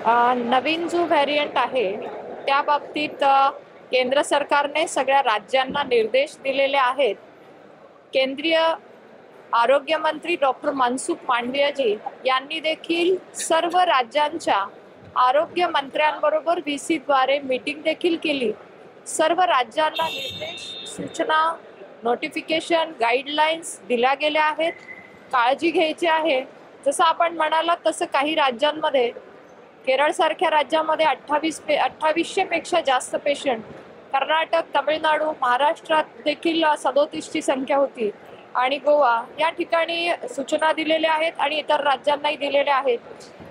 नवीन जो व्हेरियंट आहे त्या बाबतीत केंद्र सरकारने सगळ्या राज्यांना निर्देश दिलेले आहेत. केंद्रीय आरोग्य मंत्री डॉक्टर मनसुख मांडवियाजी यांनी देखील सर्व राज्यांच्या आरोग्य मंत्र्यांबरोबर व्हीसीद्वारे मीटिंग देखील केली. सर्व राज्यांना निर्देश, सूचना, नोटिफिकेशन, गाईडलाईन्स दिल्या गेल्या आहेत. काळजी घ्यायची आहे. जसं आपण म्हणालात तसं काही राज्यांमध्ये, केरळ सारख्या राज्यामध्ये 2800 पेक्षा जास्त पेशंट, कर्नाटक, तामिळनाडू, महाराष्ट्रात देखील 37ची संख्या होती आणि गोवा या ठिकाणी सूचना दिलेल्या आहेत आणि इतर राज्यांनाही दिलेल्या आहेत.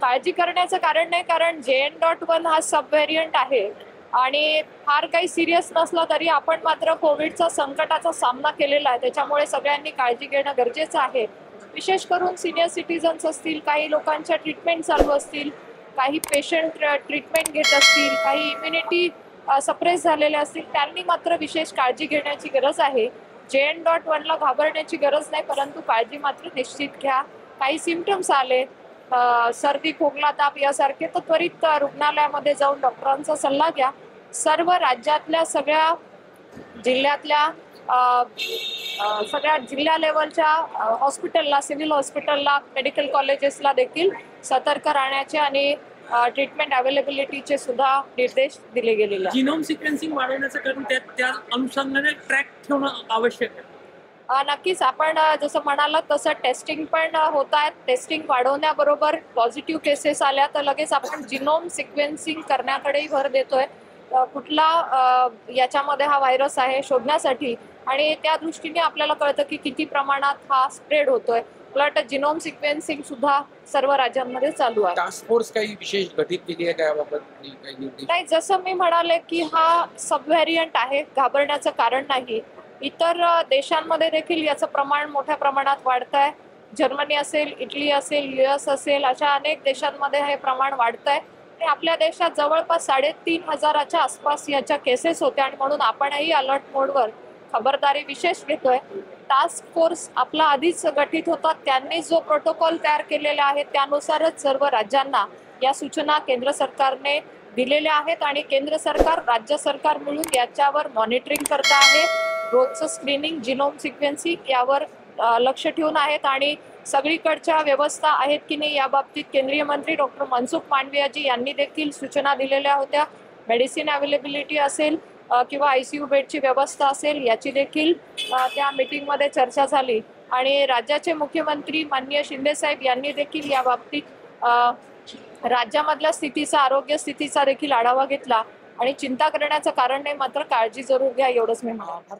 काळजी करण्याचं कारण नाही, कारण JN.1 हा सब व्हेरियंट आहे आणि फार काही सिरियस नसला तरी आपण मात्र कोविडचा संकटाचा सामना केलेला आहे. त्याच्यामुळे सगळ्यांनी काळजी घेणं गरजेचं आहे. विशेष करून सिनियर सिटीजन्स असतील, काही लोकांच्या ट्रीटमेंट चालू असतील, काही पेशंट ट्रीटमेंट घेत असतील, काही इम्युनिटी सप्रेस झालेले असतील, त्यांनी मात्र विशेष काळजी घेण्याची गरज आहे. JN.1 ला घाबरण्याची गरज नाही, परंतु काळजी मात्र निश्चित घ्या. काही सिम्पटम्स आले, सर्दी, खोकला, ताप यासारखे, तर त्वरित रुग्णालयामध्ये जाऊन डॉक्टरांचा सल्ला घ्या. सर्व राज्यातल्या सगळ्या जिल्ह्यातल्या सगळ्या जिल्हा लेवलच्या हॉस्पिटलला, सिव्हिल हॉस्पिटलला, मेडिकल कॉलेजेसला देखील सतर्क राहण्याचे आणि ट्रीटमेंट अवेलेबिलिटीचे सुद्धा निर्देश दिले गेलेले आहेत. जिनोम सिक्वेन्सिंग वाढवण्याचं कारण त्या अनुषंगाने ट्रॅक ठेवणं आवश्यक आहे. नक्कीच. आपण जसं म्हणालात तसं टेस्टिंग पण होत आहेत. टेस्टिंग वाढवण्याबरोबर पॉझिटिव्ह केसेस आल्या तर लगेच आपण जिनोम सिक्वेन्सिंग करण्याकडेही भर देतोय. कुठला याच्यामध्ये हा व्हायरस आहे शोधण्यासाठी, आणि त्या दृष्टीने आपल्याला कळतं की किती प्रमाणात हा स्प्रेड होतोय. उलट जिनोम सिक्वेन्सिंग सुद्धा सर्व राज्यांमध्ये चालू आहे. टास्क फोर्स काही विशेष गठीत केली आहे का याबाबत? नाही, जसं मी म्हणाले की हा सब व्हेरियंट आहे, घाबरण्याचं कारण नाही. इतर देशांमध्ये देखील याचं प्रमाण मोठ्या प्रमाणात वाढत आहे. जर्मनी असेल, इटली असेल, US असेल, अशा अनेक देशांमध्ये हे प्रमाण वाढत आहे आणि आपल्या देशात जवळपास 3500च्या आसपास याच्या केसेस होत्या आणि म्हणून आपणही अलर्ट मोडवर खबरदारी विशेष घेतोय. टास्क फोर्स आपला आधीच गठीत होता. त्यांनी जो प्रोटोकॉल तयार केलेला आहे त्यानुसारच सर्व राज्यांना या सूचना केंद्र सरकारने दिलेल्या आहेत आणि केंद्र सरकार, राज्य सरकार मिळून याच्यावर मॉनिटरिंग करत आहे. रोजचं स्क्रीनिंग, जिनोम सिक्वेन्सिंग यावर लक्ष ठेवून आहेत आणि सगळीकडच्या व्यवस्था आहेत की नाही याबाबतीत केंद्रीय मंत्री डॉक्टर मनसुख मांडवियाजी यांनी देखील सूचना दिलेल्या होत्या. मेडिसिन अवेलेबिलिटी असेल किंवा ICU बेडची व्यवस्था असेल याची देखील त्या मीटिंगमध्ये चर्चा झाली आणि राज्याचे मुख्यमंत्री माननीय शिंदे साहेब यांनी देखील या बाबतीत राज्यामधल्या स्थितीचा, आरोग्य स्थितीचा देखील आढावा घेतला आणि चिंता करण्याचं कारण नाही, मात्र काळजी जरूर घ्या एवढंच मी म्हणतो.